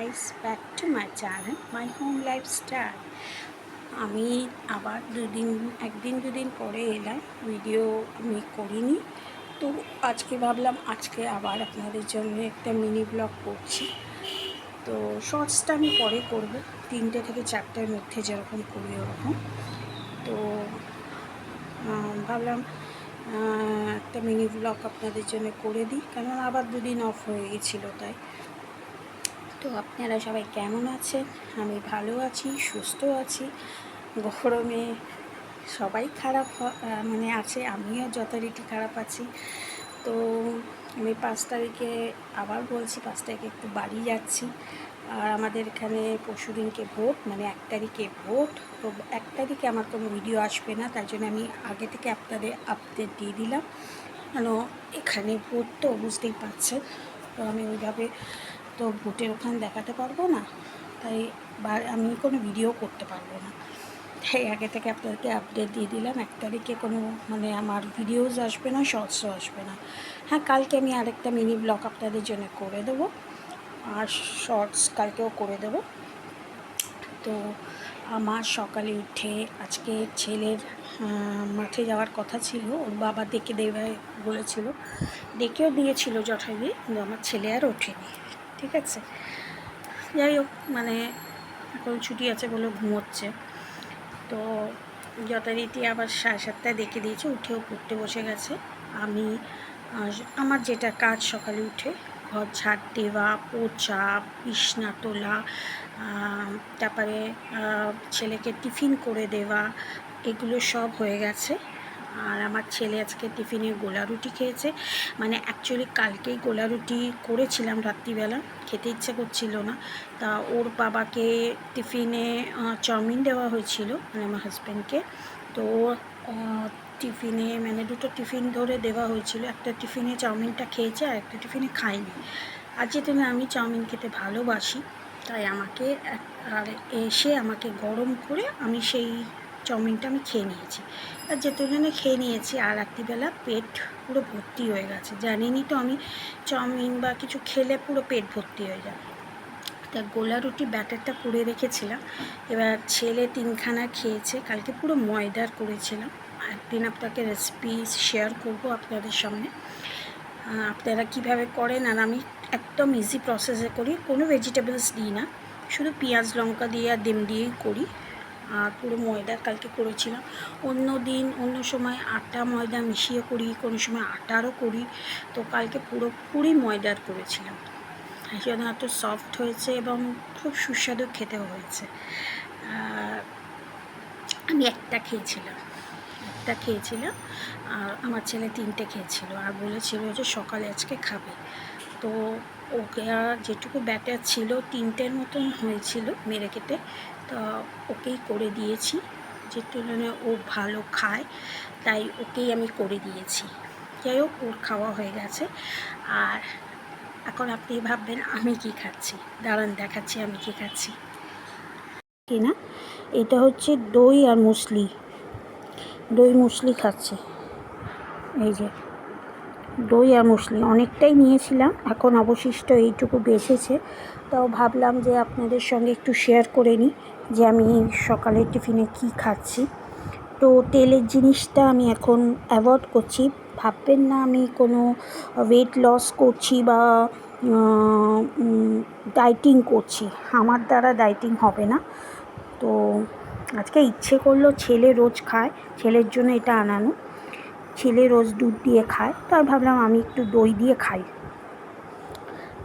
guys, back to my channel, my home lifestyle. আমি আবার একদিন দুদিন পরে এলাম, ভিডিও আমি করিনি। তো আজকে ভাবলাম আজকে আবার আপনাদের জন্য একটা মিনি ব্লগ করছি। তো শর্টসটা আমি পরে করব, 3টে থেকে 4টের মধ্যে যেরকম করি ওরকম। তো ভাবলাম একটা মিনি ব্লগ আপনাদের জন্য করে দিই, কারণ আবার দুদিন অফ হয়ে গেছিলো তাই। তো আপনারা সবাই কেমন আছেন? আমি ভালো আছি, সুস্থ আছি। গরমে সবাই খারাপ আছে, আমিও যথারীতি খারাপ আছি। তো আমি 5 তারিখে আবার বলছি 5 তারিখে একটু বাড়ি যাচ্ছি। আর আমাদের এখানে পরশুদিনকে ভোট, 1 তারিখে ভোট। তো 1 তারিখে আমার কোনো ভিডিও আসবে না, তার জন্য আমি আগে থেকে আপনাদের আপডেট দিয়ে দিলাম। কেন এখানে ভোট তো বুঝতেই পারছেন, তো আমি ওইভাবে তো ভোটের ওখানে দেখাতে পারবো না, তাই আমি কোনো ভিডিও করতে পারবো না। তাই আগে থেকে আপনাদেরকে আপডেট দিয়ে দিলাম। 1 তারিখে কোনো আমার ভিডিওস আসবে না, শর্টসও আসবে না। হ্যাঁ, কালকে আমি আরেকটা মিনি ব্লগ আপনাদের জন্য করে দেবো, আর শর্টস কালকেও করে দেবো। তো আমার সকালে উঠে আজকে ছেলের মাঠে যাওয়ার কথা ছিল, ওর বাবা ডেকে দেবে বলেছিল, ডেকেও দিয়েছিল যথারীতি, কিন্তু আমার ছেলে আর ওঠেনি। ঠিক আছে, যাই হোক, এখন ছুটি আছে বলে ঘুমোচ্ছে। তো যথারীতি আবার 7:30টায় ডেকে দিয়েছে, উঠেও পড়তে বসে গেছে। আমি আমার যেটা কাজ সকালে উঠে ঘর ঝাড় দেওয়া, পোছা, বিছনা তোলা, তারপরে ছেলেকে টিফিন করে দেওয়া, এগুলো সব হয়ে গেছে। আর আমার ছেলে আজকে টিফিনে গোলা রুটি খেয়েছে। অ্যাকচুয়ালি কালকেই গোলা রুটি করেছিলাম রাত্রিবেলা, খেতে ইচ্ছে করছিল না। তা ওর বাবাকে টিফিনে চাউমিন দেওয়া হয়েছিল, আমার হাজব্যান্ডকে। তো টিফিনে দুটো টিফিন ধরে দেওয়া হয়েছিল, একটা টিফিনে চাউমিনটা খেয়েছে আর একটা টিফিনে খাইনি। আর যেহেতু আমি চাউমিন খেতে ভালোবাসি, তাই এসে আমাকে গরম করে আমি সেই চাউমিনটা আমি খেয়ে নিয়েছি। আর যেটুকুনে খেয়ে নিয়েছি, আর রাত্রিবেলা পেট পুরো ভর্তি হয়ে গেছে। জানিনি তো আমি চাউমিন বা কিছু খেলে পুরো পেট ভর্তি হয়ে যায়। তা গোলা রুটি ব্যাটারটা করে রেখেছিলাম, এবার ছেলে 3খানা খেয়েছে। কালকে পুরো ময়দার করেছিলাম, একদিন আপনাকে রেসিপি শেয়ার করব আপনাদের সামনে, আপনারা কীভাবে করেন। আর আমি একদম ইজি প্রসেসে করি, কোনো ভেজিটেবলস দিই না, শুধু পেঁয়াজ লঙ্কা দিয়ে আর ডিম দিয়েই করি। আর পুরো ময়দার কালকে করেছিলাম। অন্য সময় আটা ময়দা মিশিয়ে করি, কোনো সময় আটারও করি। তো কালকে পুরোপুরি ময়দার করেছিলাম, এই জন্য এত সফট হয়েছে এবং খুব সুস্বাদু খেতেও হয়েছে। আমি একটা খেয়েছিলাম, আর আমার ছেলে 3টে খেয়েছিল, আর বলেছিল যে সকালে আজকে খাবে। তো ওকে যেটুকু ব্যাটার ছিল 3টের মতন হয়েছিল মেরে কেটে, তো ওকেই করে দিয়েছি। যে তুলনায় ও ভালো খায়, তাই ওকেই আমি করে দিয়েছি। যাই হোক, ওর খাওয়া হয়ে গেছে। আর এখন আপনি ভাববেন আমি কি খাচ্ছি, দাঁড়ান দেখাচ্ছি আমি কি খাচ্ছি। কিনা এটা হচ্ছে দই আর মুসলি খাচ্ছি। এই যে দই আর মুসলি অনেকটাই নিয়েছিলাম, এখন অবশিষ্ট এইটুকু বেঁচেছে। তাও ভাবলাম যে আপনাদের সঙ্গে একটু শেয়ার করে নিই যে আমি সকালে টিফিনে কি খাচ্ছি। তো তেলের জিনিসটা আমি এখন অ্যাভয়েড করছি। ভাববেন না আমি কোনো ওয়েট লস করছি বা ডায়েটিং করছি, আমার দ্বারা ডায়েটিং হবে না। তো আজকে ইচ্ছে করলো, ছেলে রোজ খায়, ছেলের জন্য এটা আনানো। ছেলে রোজ দুধ দিয়ে খায়, তাই ভাবলাম আমি একটু দই দিয়ে খাই।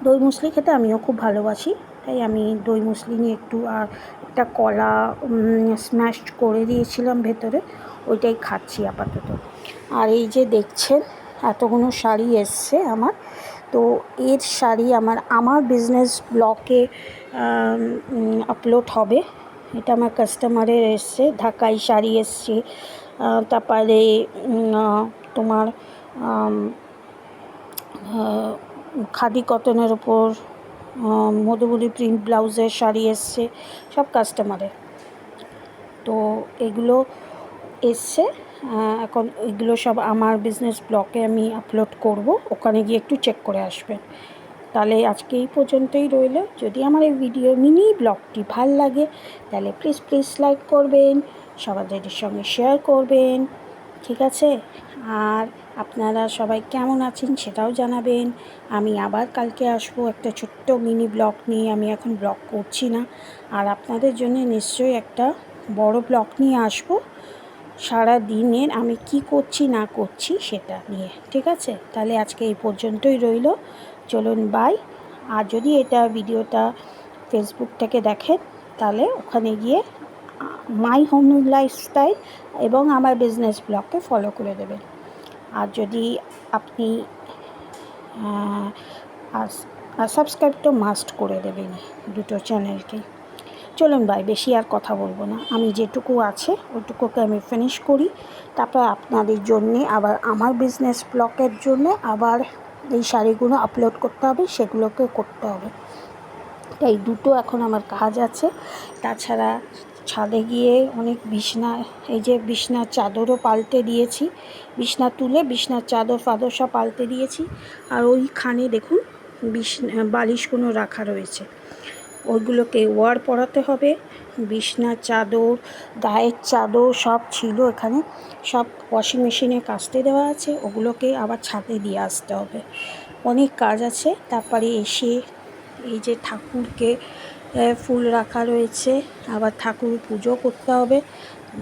দই মুসলি খেতে আমিও খুব ভালোবাসি, তাই আমি দই মুসলি নিয়ে একটু, আর একটা কলা স্ম্যাশ করে দিয়েছিলাম ভেতরে, ওইটাই খাচ্ছি আপাতত। আর এই যে দেখছেন এতগুলো শাড়ি এসছে আমার, তো এর শাড়ি আমার বিজনেস ব্লগে আপলোড হবে। এটা আমার কাস্টমারের এসছে, ঢাকাই শাড়ি এসছে, তারপরে তোমার খাদি কটনের ওপর মধুবনী প্রিন্ট ব্লাউজের শাড়ি এসছে, সব কাস্টমারের। তো এগুলো এসছে, এখন এগুলো সব আমার বিজনেস ব্লগে আমি আপলোড করব, ওখানে গিয়ে একটু চেক করে আসবেন। তাহলে আজকে এই পর্যন্তই রইল। যদি আমার এই ভিডিও মিনি ব্লগটি ভাল লাগে তাহলে প্লিজ লাইক করবেন, সবাদের সঙ্গে শেয়ার করবেন, ঠিক আছে? আর আপনারা সবাই কেমন আছেন সেটাও জানাবেন। আমি আবার কালকে আসবো একটা ছোট্ট মিনি ব্লগ নিয়ে। আমি এখন ব্লগ করছি না, আর আপনাদের জন্য নিশ্চয়ই একটা বড় ব্লগ নিয়ে আসবো সারা দিনের আমি কি করছি না করছি সেটা নিয়ে, ঠিক আছে? তাহলে আজকে এই পর্যন্তই রইল। চলুন বাই। আর যদি এটা ভিডিওটা ফেসবুক থেকে দেখেন তাহলে ওখানে গিয়ে মাই হোম লাইফস্টাইল এবং আমার বিজনেস ব্লগকে ফলো করে দেবেন। আর যদি আপনি সাবস্ক্রাইব তো মাস্ট করে দেবেন দুটো চ্যানেলকে। চলুন ভাই, বেশি আর কথা বলবো না। আমি যেটুকু আছে ওইটুকুকে আমি ফিনিশ করি, তারপর আপনাদের জন্যে আবার আমার বিজনেস ব্লগের জন্যে আবার এই শাড়িগুলো আপলোড করতে হবে, সেগুলোকে করতে হবে। তাই দুটো এখন আমার কাজ আছে। তাছাড়া ছাদে গিয়ে অনেক বিছনা, এই যে বিছনার চাদরও পাল্টে দিয়েছি, বিছনা তুলে বিছনার চাদর ফাদর সব পাল্টে দিয়েছি। আর ওইখানে দেখুন বালিশগুলো রাখা রয়েছে, ওইগুলোকে ওয়ার পরাতে হবে। বিছনার চাদর, গায়ের চাদর সব ছিল এখানে, সব ওয়াশিং মেশিনে কাচতে দেওয়া আছে, ওগুলোকে আবার ছাদে দিয়ে আসতে হবে। অনেক কাজ আছে। তারপরে এসে এই যে ঠাকুরকে ফুল রাখা রয়েছে, আবার ঠাকুর পুজো করতে হবে।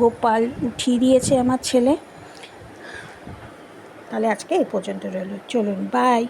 গোপাল উঠিয়ে দিয়েছে আমার ছেলে। তাহলে আজকে এই পর্যন্ত রইল। চলুন বাই।